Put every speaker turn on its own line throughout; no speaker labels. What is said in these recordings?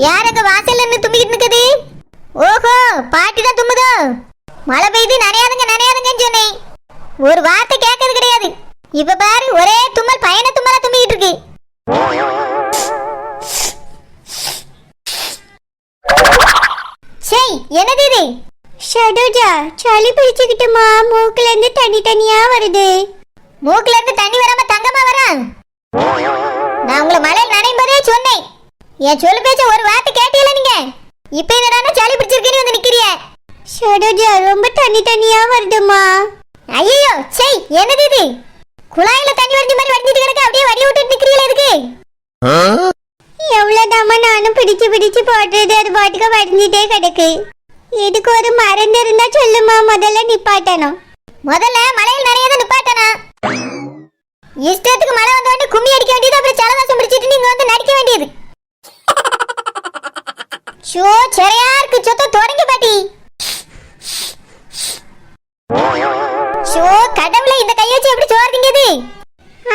யார் அங்க வாசல்ல இருந்து தும்பிக்கிட்டு இருக்குது? ஓஹோ, பாட்டி தான் தும்புதோ? மழை பெய்து நனையாதுங்கன்னு சொன்னேன். ஒரு வார்த்தை கேட்கறது கிடையாது. இப்ப பாரு, ஒரே தும்மல், பயண தும்மலா தும்பிக்கிட்டு இருக்கு. சை, என்னது இது?
ஷடோஜா, சளி பிடிச்சுக்கிட்டுமா, மூக்குல இருந்து தனியா வருது.
மூக்குல இருந்து தண்ணி வராம தங்கமா வரா? நான் உங்களை மழையில் நனையும் போதே சொன்னேன். என் சொல்லு பேச்ச ஒரு வார்த்தை கேட்டீங்களா நீங்க? இப்ப என்னடா சளி பிடிச்சிருக்கேன்னு வந்து நிக்கிறிய?
ஷடோஜா, ரொம்ப தனியா வருதுமா.
ஐயோ, சை, என்னது இது? குழாயில தண்ணி வடிஞ்ச மாதிரி வடிஞ்சிட்டு கிடக்கு, அப்படியே வடி விட்டு நிக்கிறீங்களா? எதுக்கு?
எவ்வளவுதாம்மா நானும் பிடிச்சு போடுறது, அது பாட்டுக்கு வடிஞ்சிட்டே கிடக்கு. இதுக்கு ஒரு மருந்து இருந்தா சொல்லுமா, முதல்ல நிப்பாட்டணும்.
முதல்ல மழையில் நிறையதை நிப்பாட்டணும். இஷ்டத்துக்கு மழை வந்தோடனே கும்மி அடிக்க வேண்டியது, அப்புறம் சலவாசம் பிடிச்சிட்டு நீங்க வந்து நடிக்க வேண்டியது. ஷோ, சரியா இருக்கு. சொத்த தொடங்கி பாட்டி. ஷோ, கடவுளே, இந்த கையை வச்சு எப்படி சோறுதிங்கது?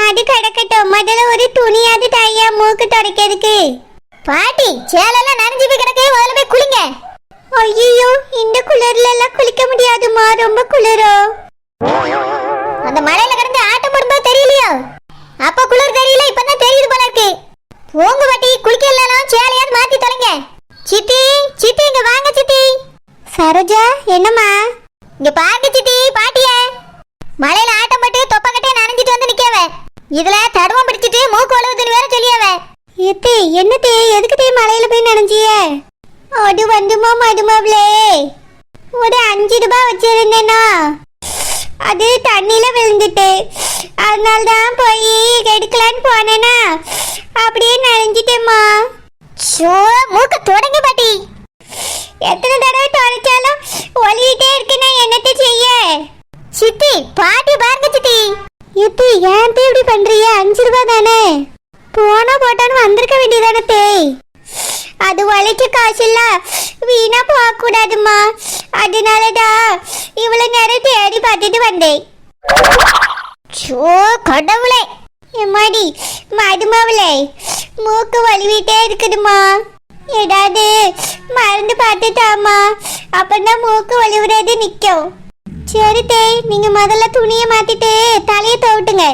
அது கிடக்கட்டும், முதல்ல ஒரு துணியாவது தையா மூக்கு துடைக்கிறதுக்கு.
பாட்டி, சேலெல்லாம் நனைஞ்சு போய் கிடக்கு, முதல்ல போய் குளிங்க.
ஐயோ, இந்த குளிர்ல எல்லாம் குளிக்க முடியாதுமா, ரொம்ப குளிரோ.
அந்த மழையில கிடந்து ஆட்டம் போடும்போது தெரியலையோ? அப்ப குளிர் தெரியல, இப்பதான் தெரியுது போல இருக்கு. போங்க பாட்டி, குளிக்க இல்லைனாலும் சேலையாவது மாத்தி தொலைங்க. சித்தி, சித்தி, இங்க வாங்க சித்தி.
சரோஜா, என்னம்மா?
இங்க பாருங்க சித்தி, பாட்டிய மழையில ஆட்டம் போட்டு தொப்பக்கட்டே நனைஞ்சிட்டு வந்து நிக்கவ. இதுல தடுவம் பிடிச்சிட்டு மூக்கு ஒழுகுதுன்னு வேற சொல்லியவ.
ஏத்தே, என்னத்தே, எதுக்கு தே மழையில போய் நனைஞ்சிய? அது வந்துமா மடுமாவளே, ஒரு 5 ரூபாய் வச்சிருந்தேனா, அது தண்ணியில விழுந்துட்டு, அதனால்தான் போய் எடுக்கலான்னு போனேனா, அப்படியே நனைஞ்சிட்டேம்மா.
ஷோ, மூக்க தொடங்க பாட்டி.
எத்தனை தடவை தொடச்சாலும் ஒலிட்டே இருக்கு, நான் என்னத்தை செய்ய?
சித்தி, பாட்டி பாருங்க சித்தி.
ஏத்தே, ஏன் தே இப்படி பண்றீங்க? 5 ரூபாய் தானே, போனா போட்டான்னு வந்திருக்க வேண்டியதானே தேய். அது வளைக்க காசு இல்ல, வீணா போக கூடாதுமா, அதனாலதான் இவ்வளவு நேரம் தேடி பார்த்துட்டு வந்தேன்.
ஷோ, கடவுளே.
எம்மாடி மதுமாவளே, மூக்கு வலிவிட்டே இருக்குதுமா, ஏதாவது மருந்து பார்த்துட்டாமா, அப்பதான் மூக்கு வலிவுறது நிக்கும். சரி தேய், நீங்க முதல்ல துணியை மாத்திட்டு தலையை துவட்டுங்க.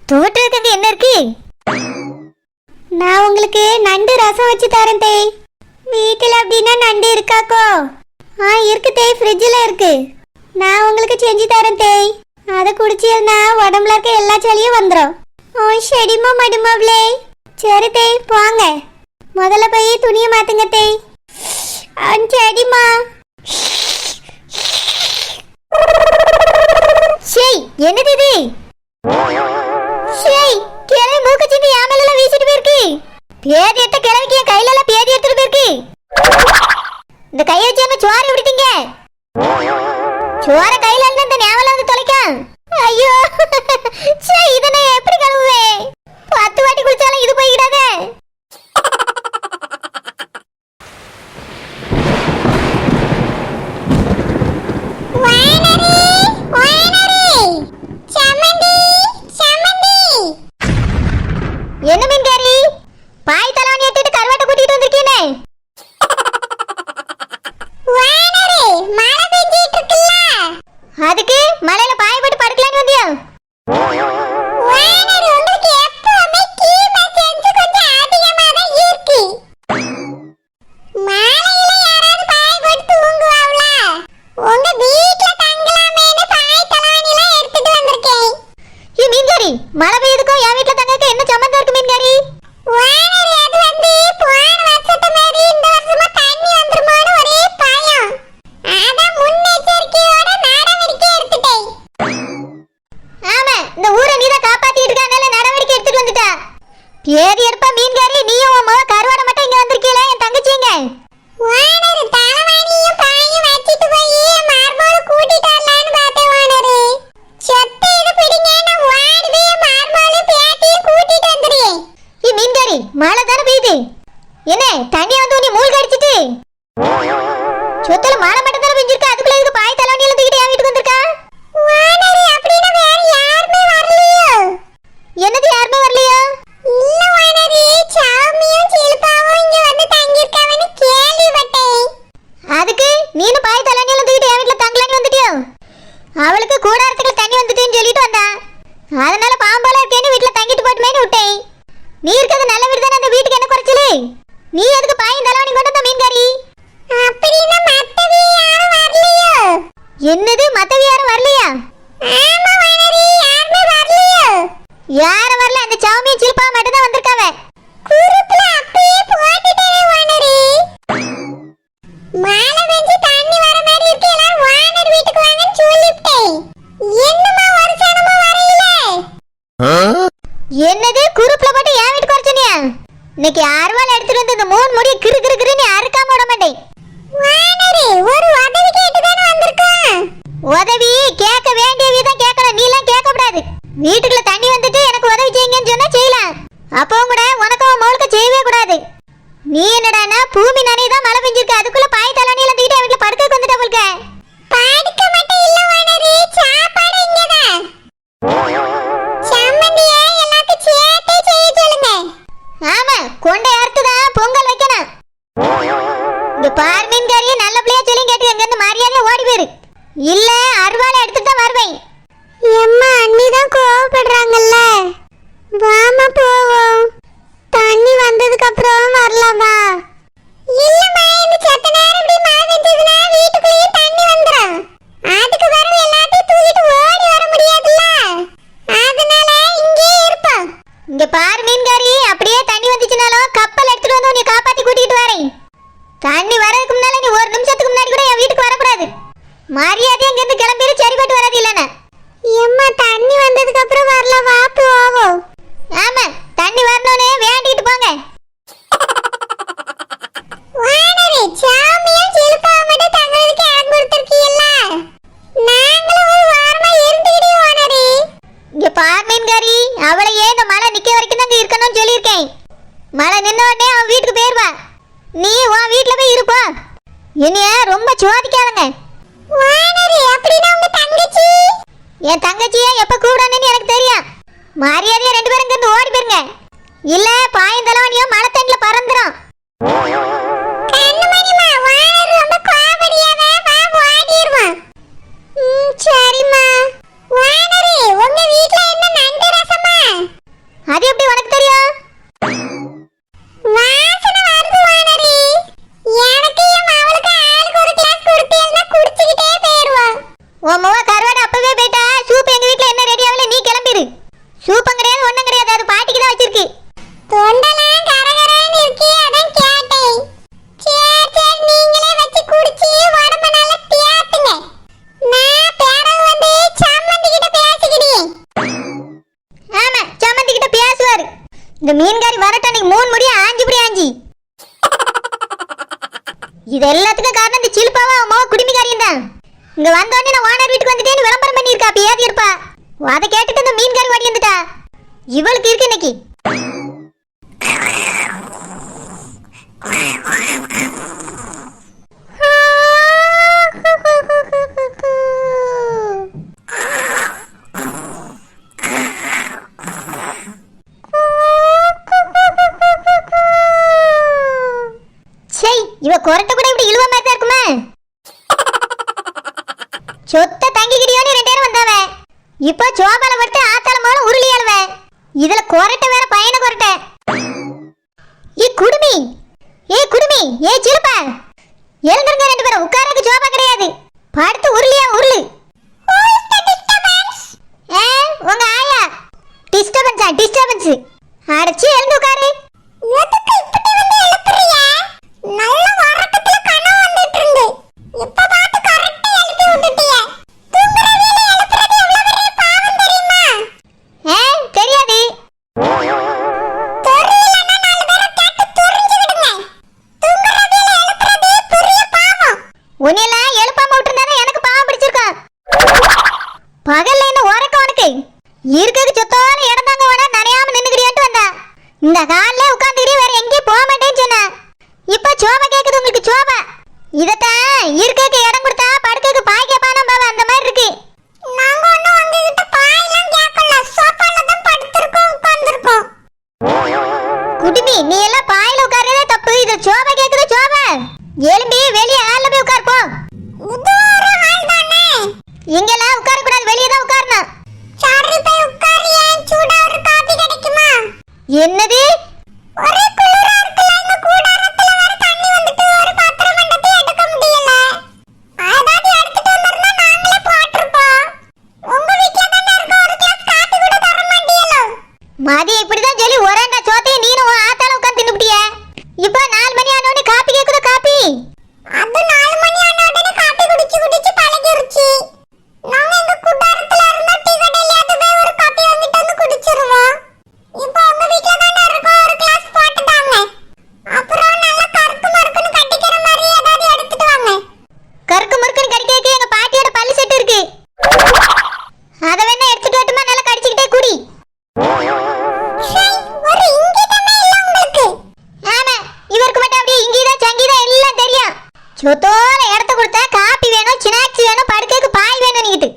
துவட்டுறதுக்கு என்ன இருக்கு?
நான் உங்களுக்கு நண்டு ரசம் வச்சு தரேன் தேய். வீட்டில் அப்படின்னா நண்டு இருக்காக்கோ? இருக்கு தேய், ஃப்ரிட்ஜில் இருக்கு. நான் உங்களுக்கு செஞ்சு தரேன் தேய். அதை குடிச்சிருந்தா உடம்புல இருக்க எல்லா சளியும் வந்துடும். செடிமா மடுமாவளே. சரி தேய், போங்க, முதல்ல போய் துணியை மாத்துங்க தேய். செடிமா.
ஷேய், என்னது இது? ஷேய், கிளவி மூக்க சிந்தி யாமலெல்லாம் வீசிட்டு போயிருக்கு. பேதி எடுத்த கிளவிக்கு என் கையில எல்லாம் பேதி எடுத்துட்டு போயிருக்கு. இந்த கையை வச்சு அங்க சோறு விடுத்தீங்க. சோற கையில இருந்து இந்த ஞாபகம் வந்து தொலைக்கும். ஐயோ, சே, இதை நான் எப்படி கழுவுவேன்? 10 வாட்டி குளிச்சாலும் இது போய்கிடாதே. என்ன மீன்காரி, பாய் தலைவணி எடுத்துட்டு கருவாட்டை கூட்டிட்டு வந்திருக்கீனே? அதுக்கு மலையில பாய போட்டு படுக்கலான்னு வந்தியா? மழை பெய்யுதுக்கும் என் வீட்டுல தங்கக்கு என்ன சம்பந்தம் இருக்கு மீன்காரி? ஆமா, இந்த ஊரை நீதான் காப்பாத்திட்டு இருக்கனால நடவடிக்கை எடுத்துட்டு வந்துட்டா. பேதி எடுப்பா மீன்காரி, நீயும் உன் மக கருவாடை மட்டும் இங்க வந்திருக்கீல, என் தங்கச்சிங்க. மழை தானே பெய்யுது, என்ன தண்ணியை வந்து நீ மூழ்க அடிச்சிட்டு சொத்துல மழை மட்டும் தானே பெஞ்சிருக்கா, அதுக்குள்ள இதுக்கு பாய் தலைவணி எல்லாம் தூக்கிட்டு என் வீட்டுக்கு வந்திருக்கா? என்னது, யாருமே வரலையா?
இல்ல வானதி, சாமியும் சிலுப்பாவும் இங்க வந்து தங்கி இருக்காவன்னு
யாரும் வரல, அந்த சௌமியும் சில்பா மட்டும் தான் வந்திருக்காவ.
குறுப்புல அப்படியே போட்டுட்டே வானரு. மழை பெஞ்சு தண்ணி வர மாதிரி இருக்கு. எல்லாரும் வானர் வீட்டுக்கு வாங்கன்னு சொல்லிட்டேன். என்னமா ஒரு சனமா வரையில?
என்னது குறுப்புல போட்டு என் வீட்டுக்கு வர சொன்னியா? இன்னைக்கு அருவாள் எடுத்துட்டு வந்து இந்த 3 முடி கிறு கிறு கிறுன்னு அறுக்காம விட மாட்டேன்.
வானரு ஒரு உதவி கேட்டு தானே வந்திருக்கோம்.
உதவி கேட்க வேண்டியவி தான் கேட்கணும், நீலாம் கேட்கக்கூடாது. வீட்டுக்குள்ள தண்ணி வந்துட்டு எனக்கு உதவி செய்யுங்கன்னு சொன்னா செய்யலாம். அப்பவும் கூட உனக்கும் மோளுக்கு செய்யவே கூடாது. நீ என்னடானா பூமி நனைதான் மழை பெஞ்சிருக்கு, அதுக்குள்ள பாய் தலானியில தூக்கிட்டு வீட்டுல படுக்க வந்துட்டா போல்க.
படுக்க மட்டும் இல்ல வானரு, சாப்பாடு இங்கதான். சம்மந்தியே எல்லாத்தையும் சேர்த்தே செய்ய சொல்லுங்க.
ஆமா, கொண்டை அறுத்துதான் பொங்கல் வைக்கணும். இங்க பார் மீன்காரியே, நல்ல பிள்ளையா சொல்லி கேட்டு எங்க இருந்து மரியாதையா ஓடி போயிரு. இல்ல அருவாளை எடுத்துட்டு தான் வருவேன்.
எம்மா அண்ணி தான் கோவப்படுறாங்கல்ல. வாமா போவோம். தண்ணி வந்ததுக்கு அப்புறம் வரலாமா? இல்லம்மா, இந்த சத்த நேரம் இப்படி மழை பெஞ்சதுன்னா வீட்டுக்குள்ளேயே தண்ணி வந்துரும். அதுக்கு பிறகு எல்லாத்தையும் தூக்கிட்டு ஓடி வர முடியாதுல்ல. அதனால இங்கேயே இருப்போம்.
இங்க பார் மீன்காரி, அப்படியே தண்ணி வந்துச்சுனாலும் கப்பல் எடுத்துட்டு வந்து உன்னை காப்பாத்தி கூட்டிட்டு வரேன். தண்ணி வரதுக்கு முன்னால நீ ஒரு நிமிஷத்துக்கு முன்னாடி கூட என் வீட்டுக்கு வரக்கூடாது. மரியாதையா இங்க இருந்து கிளம்பிடு, சரிபட்டு வராது இல்லைன்னா.
எம்மா தண்ணி வந்ததுக்கு அப்புறம் வரலாம், வா போவோம்.
ஆமா, தண்ணி வரணும்னு வேண்டிட்டு போங்க.
வானரே, சாமியும் சிலுப்பாவும் மட்டும் தங்குறதுக்கு இடம் கொடுத்திருக்கீல்ல. நாங்களும் ஒரு வாரமா இருந்துக்கிட்டே வானரே.
இங்க பார் மீன்காரி, அவளையே இந்த மழை நிக்க வரைக்கும் தான் இங்க இருக்கணும்னு சொல்லியிருக்கேன். மழை நின்ன உடனே அவன் வீட்டுக்கு போயிருவா. நீ உன் வீட்டுல போய் இருப்பா. என்னைய ரொம்ப சோதிக்காதங்க.
வானரே, அப்படின்னா உங்க தங்கச்சி?
என் தங்கச்சியை எப்ப கூப்பிடணும்னு எனக்கு தெரியும். மரியாதையா 2 பேரும் இங்கிருந்து ஓடி போயிருங்க. இல்ல பாயந்தலவனியும் மழை தண்ணில பறந்துரும்.
கண்ணுமணிமா, வானர் ரொம்ப கோபப்படியாத, வா ஓடிடுவான். சரிம்மா. வானரே, உங்க வீட்ல என்ன நண்டு ரசமா?
அது எப்படி உனக்கு தெரியும்?
வாசனை வருது வானரே. எனக்கு என் மவளுக்கு ஆளுக்கு ஒரு கிளாஸ் கொடுத்தேன்னா குடிச்சிக்கிட்டே போயிருவோம்.
உன் முவ கருவாடு அப்பவே போயிட்டா. சூப் எங்க வீட்டுல என்ன ரெடி ஆகல, நீ கிளம்பிடு. சூப்பும் கிடையாது ஒண்ணும் கிடையாது, அது பாட்டிக்கு தான் வச்சிருக்கு.
தொண்டெல்லாம் கரகரன்னு இருக்கே, அதான் கேட்டேன். சரி நீங்களே வச்சு குடிச்சு உடம்ப நல்லா தேத்துங்க. நான் பேரவு வந்து சம்மந்தி கிட்ட பேசிக்கிட்டேன்.
ஆமா, சம்மந்தி கிட்ட பேசுவாரு. இந்த மீன்காரி வரட்டும், நீ 3 முடிய ஆஞ்சி. இது எல்லாத்துக்கும் காரணம் இந்த சிலுப்பாவா அம்மாவா குடிமிகாரியும் தான். இங்க வந்தோடனே நான் ஓனர் வீட்டுக்கு வந்துட்டேன்னு விளம்பரம் பண்ணியிருக்கா, அப்ப ஏதி இருப்பா. அதை கேட்டுட்டு இந்த மீன்காரி ஓடி வந்துட்டா. இவளுக்கு இருக்கு இன்னைக்கு. இவ கொரட்ட கூட இப்படி இழுவ மாதிரி தான் இருக்குமா? சொத்த தங்கிக்கிடியோன்னு 2 பேரும் வந்தாவ. இப்போ சோபால பட்டு ஆத்தால போல உருளி அழுவ. இதுல கொரட்ட வேற பையன கொரட்ட. ஏ குடுமி, ஏ சிலுப்பா, எழுந்துருங்க 2 பேரும். உட்காரக்கு சோபா கிடையாது, படுத்து உருளியா உருளு. உங்க ஆயா டிஸ்டர்பன்ஸ். அடைச்சி எழுந்து உட்காரு.
எதுக்கு இப்படி வந்து எழுப்புறியா? நல்ல வரக்கத்துல கனவு வந்துட்டு இருந்து. இப்ப பார்த்து கரெக்ட்டா எழுப்பி விட்டுட்டியே. தூங்குறதுல எழுப்புறது எவ்வளவு பெரிய பாவம் தெரியுமா?
தெரியாது.
தெரியலன்னா 4 பேரை கேட்டு தெரிஞ்சுக்கிடுங்க. தூங்குறதுல எழுப்புறது பெரிய பாவம்.
உன்னையெல்லாம் எழுப்பாம விட்டுருந்தா எனக்கு பாவம் பிடிச்சிருக்கோம். பகல்ல என்ன உறக்கம் உனக்கு? இருக்கிறது சொத்தான இடம் தாங்க வேணா, நனையாம நின்னுக்கிறியான்ட்டு வந்தா. இந்த காலிலே உட்காந்துக்கிறிய, வேற எங்கேயும் போக மாட்டேன்னு சொன்ன. இப்ப சோபா கேக்குது உங்களுக்கு, சோபா. இதத்தான் இருக்கிறதுக்கு இடம் கொடுத்தா படுக்கிறதுக்கு பாய் கேப்பானா பாவ, அந்த மாதிரி இருக்கு.
நாங்க ஒண்ணும் உங்ககிட்ட பாயெல்லாம் கேட்கல. சோஃபால தான் படுத்திருக்கோம், உட்கார்ந்திருக்கோம்.
குடுமி, நீ எல்லாம் பாயில உட்கார்றதே தப்பு. இது சோபா கேக்குது, சோபா. எழும்பி வெளியே ஹால்ல போய் உட்கார் போ.
இது ஒரு ஹால் தானே.
இங்கெல்லாம் உட்கார கூடாது, வெளியே தான் உட்காரணும்.
சரி போய் உட்காரியா, சூடா ஒரு காபி கிடைக்குமா?
என்னது?
ஒரே குளிரா இருக்குல்ல, இந்த கூடாரத்துல வேற தண்ணி வந்துட்டு ஒரு பாத்திரம் மண்டத்தை எடுக்க முடியல. அதான்
மதியம் இப்படிதான் சொல்லி ஒரேண்டா சோத்தையும் நீனும் உன் ஆத்தால உட்காந்து தின்னுபிட்டிய. இப்போ 4 மணி ஆன உடனே காப்பி கேக்குதோ காப்பி?
அது 4 மணி ஆன உடனே காப்பி குடிச்சு குடிச்சு பழகிருச்சு. நாங்க எங்க கூட்டாரத்துல இருந்த டீ கடையில போய் ஒரு காப்பி வாங்கிட்டு வந்து குடிச்சிருவோம். இப்போ உங்க வீட்ல தான இருக்கோம், ஒரு கிளாஸ் போட்டுட்டாங்க. அப்புறம் நல்லா கருக்கு மறுக்குன்னு கட்டிக்கிற மாதிரி ஏதாவது எடுத்துட்டு வாங்க.
கருக்கு முறுக்குன்னு கடிக்க எங்க பாட்டியோட பல்லு செட்டு இருக்கு. அத வேணா எடுத்துட்டு வரட்டுமா? நல்லா கடிச்சிக்கிட்டே குடி.
ஒரு இங்கிதமே இல்ல உங்களுக்கு.
ஆமா, இவருக்கு மட்டும் அப்படியே இங்கீதா சங்கீதா எல்லாம் தெரியும். சொத்தோல இடத்த கொடுத்தா காப்பி வேணும், ஸ்நாக்ஸ் வேணும், படுக்கைக்கு பாய் வேணும் நீட்டு.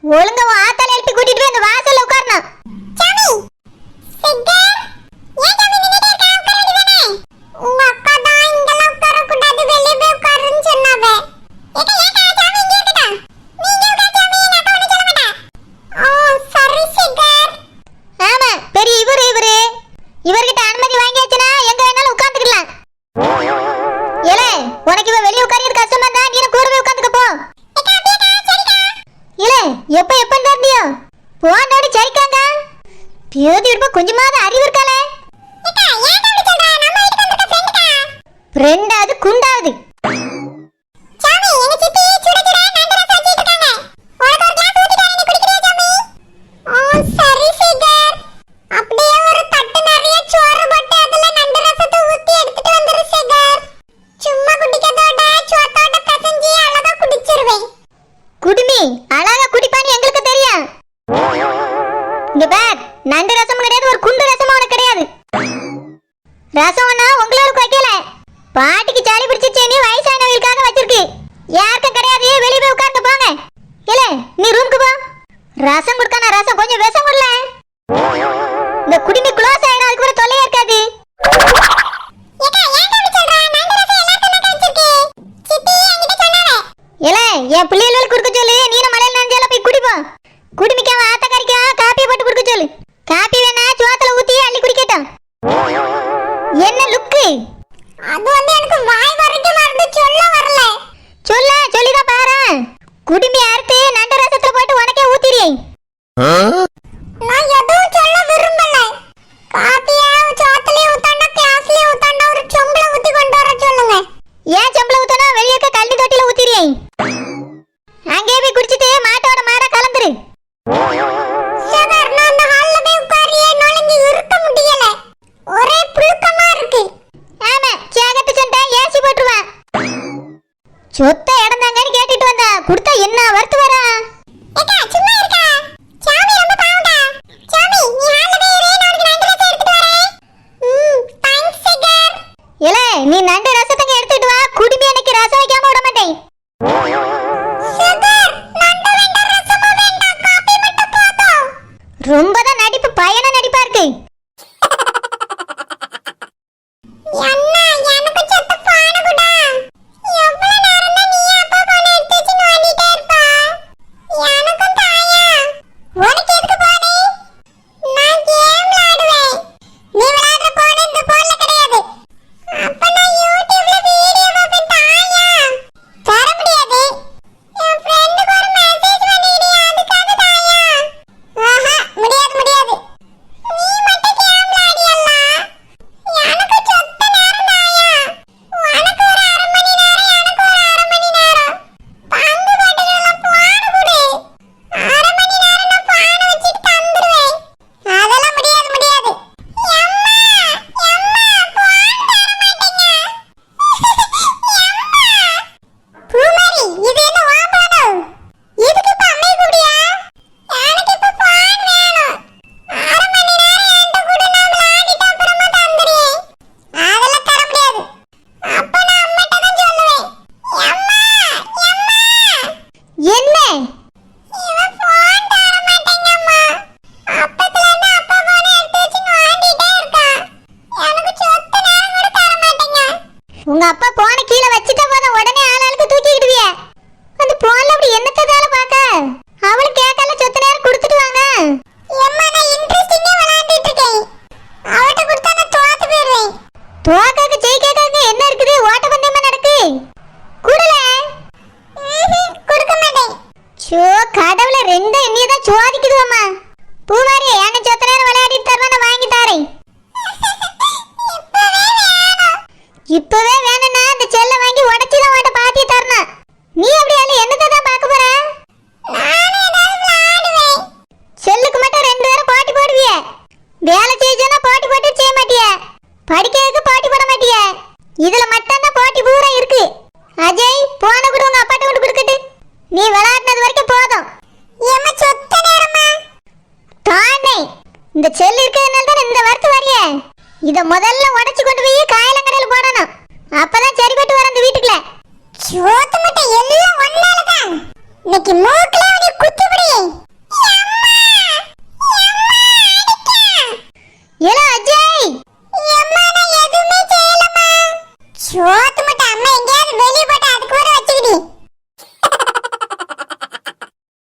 ஒழுங்கா உன் ஆத்தால எழுப்பி கூட்டிட்டு போய் அந்த வாசல்ல உட்காரணும்.
சாமி சிக்கர் ஏன் சாமி நின்னுட்டே இருக்க? உட்கார வேண்டியதானே? உங்க அக்கா தான் இங்கெல்லாம் உட்கார கூடாது, வெளிய போய் உட்காருன்னு சொன்னாங்க. ஏக்கா ஏக்கா சாமி இங்க இருக்கடா. நீ இங்க உட்கார் சாமி, நான் அக்கா ஒண்ணும் சொல்ல மாட்டா. சரி சிக்கர்.
ஆமா, பெரிய இவரு இவர்கிட்ட அனுமதி வாங்கியாச்சுனா எங்க வேணாலும் உட்கார்ந்துக்கலாம். ஏலே, உனக்கு இவ வெளிய உட்கார்றது கஷ்டமா இருந்தா நீ கூடவே உட்கார்ந்துக்க போ.
ஏக்கா அப்படியே சரிக்கா.
ஏலே, எப்ப தரண்டியோ போனோட சரிக்காங்க. பேதி விடுப்ப கொஞ்சமாவது அறிவு இருக்காளே.
ஏக்கா ஏன் அப்படி சொல்ற? நம்ம வீட்டுக்கு வந்திருக்க ஃப்ரெண்டுக்கா.
ஃப்ரெண்டாவது குண்டாவது.
சாமி எங்க சித்தி சுட சுட நண்டு ரசம் வச்சிட்டு இருக்காங்க. உனக்கு ஒரு கிளாஸ் ஊத்திட்டு வரேன், நீ குடிக்கிறியா சாமி? சரி சிகர். அப்படியே ஒரு தட்டு நிறைய சோறு போட்டு அதுல நண்டு ரசத்தை ஊத்தி எடுத்துட்டு வந்துரு சிகர். சும்மா குடிக்கிறதோட சோத்தோட பிசைஞ்சு அழகா குடிச்சிருவேன்.
குடுமி அழகா குடிப்பான்னு எங்களுக்கு தெரியும். இங்க பார், நண்டு ரசமும் கிடையாது, ஒரு குண்டு ரசமும் உனக்கு கிடையாது. ரசம்னா உங்களுக்கு வைக்கல, பாட்டிக்கு சளி பிடிச்சிச்சு, நீ வயசானவங்களுக்காக வச்சிருக்கு. யாருக்கும் கிடையாது, வெளியே போய் உட்கார்ந்து போங்க. இல்ல நீ ரூமுக்கு போ. ரசம் கொடுக்கான ரசம் கொஞ்சம் விஷம் கொடுல. இந்த குடிமி க்ளோஸ் ஆயிடும், அதுக்கு ஒரு தொல்லையா இருக்காது.
ஏக்கா ஏன் அப்படி சொல்ற? நண்டு ரசம் எல்லாத்தையும் கழிச்சிருக்கு. சித்தி என்கிட்ட சொன்னாவே.
இல்ல என் பிள்ளைகளுக்கு கொடுக்க சொல்லு, நீனும் மலையில நனைஞ்சால போய் குடிப்போம். குடிமிக்காம ஆத்தக்கறிக்கா காப்பியை போட்டு கொடுக்க சொல்லு. காப்பி வேணா சோத்துல ஊத்தி அள்ளி குடிக்கட்டும். என்ன லுக்கு?
அது எனக்கு வாய் வரைக்கும் மறந்து சொல்ல வரல.
சொல்லிதான் பாரு. குடுமி அறுத்து நண்டு ரசத்துல போட்டு உனக்கே ஊத்திடுறேன்.
நான் எதுவும் சொல்ல விரும்பல. காப்பியா சோத்துலயே ஊத்தாண்டா கிளாஸ்லயே ஊத்தாண்டா ஒரு சொம்பல ஊத்தி கொண்டு வர சொல்லுங்க.
ஏன் செம்பள ஊத்தனா வெளியே இருக்க கல்வி தொட்டில ஊத்திடுறேன். அங்கே போய் குடிச்சிட்டு மாட்டோட மாடா கலந்துரு.
சுகர் நான் அந்த ஹால்ல போய் உட்காரியே நொலங்கி இருக்க முடியல. ஒரே புழுக்கமா இருக்கு.
ஆமா, சேகத்து சொன்னா ஏசி போட்டுருவேன். சொத்த இடந்தாங்கன்னு கேட்டுட்டு வந்தா கொடுத்தா என்ன வறுத்து வரா?
ஏக்கா சும்மா இருக்கா? சாமி ரொம்ப பாவம்டா. சாமி நீ ஹால்ல போய் இரு, நான் உனக்கு நண்டு ரசம் எடுத்துட்டு வரேன். Thanks sugar.
இல்ல நீ நண்டு ரசத்துக்கு எடுத்துட்டு வா, குடுமி எனக்கு ரசம் வைக்காம விட மாட்டேன்.
சுகர் நண்டு வேண்டாம், ரசமும் வேண்டாம், காப்பி மட்டும் போதும்.
ரொம்ப தான் நடிப்பு, பயண நடிப்பா இருக்கு.
அண்ணா எனக்கு சத்த பான குடா. எவ்வளவு நேரம் தான் நீ அப்பா போன எடுத்து வச்சு நோண்டிட்டே இருப்பா? எனக்கும் தாயா. உனக்கு எதுக்கு போனே? நான் கேம் விளையாடுவேன். நீ விளையாடுற போன் இந்த போன்ல கிடையாது. அப்ப நான் யூடியூப்ல வீடியோ பார்ப்பேன் தாயா. தர முடியாது. என் ஃப்ரெண்டுக்கு ஒரு மெசேஜ் பண்ணிடுறியா? அதுக்காக தாயா. முடியாது
இந்த செல் இருக்கிறதுனால தான் இந்த வரத்து வரிய. இத முதல்ல உடைச்சு கொண்டு போய் காயலங்கடையில போடணும். அப்பதான் சரிப்பட்டு வர அந்த வீட்டுக்குள்ள.
சோத்து முட்டை எல்லாம் ஒன்னால தான். இன்னைக்கு மூக்குல அவனை குத்திபடி.
ஏலா அஜய்,
அம்மா நான் எதுமே செய்யலமா. சோத்து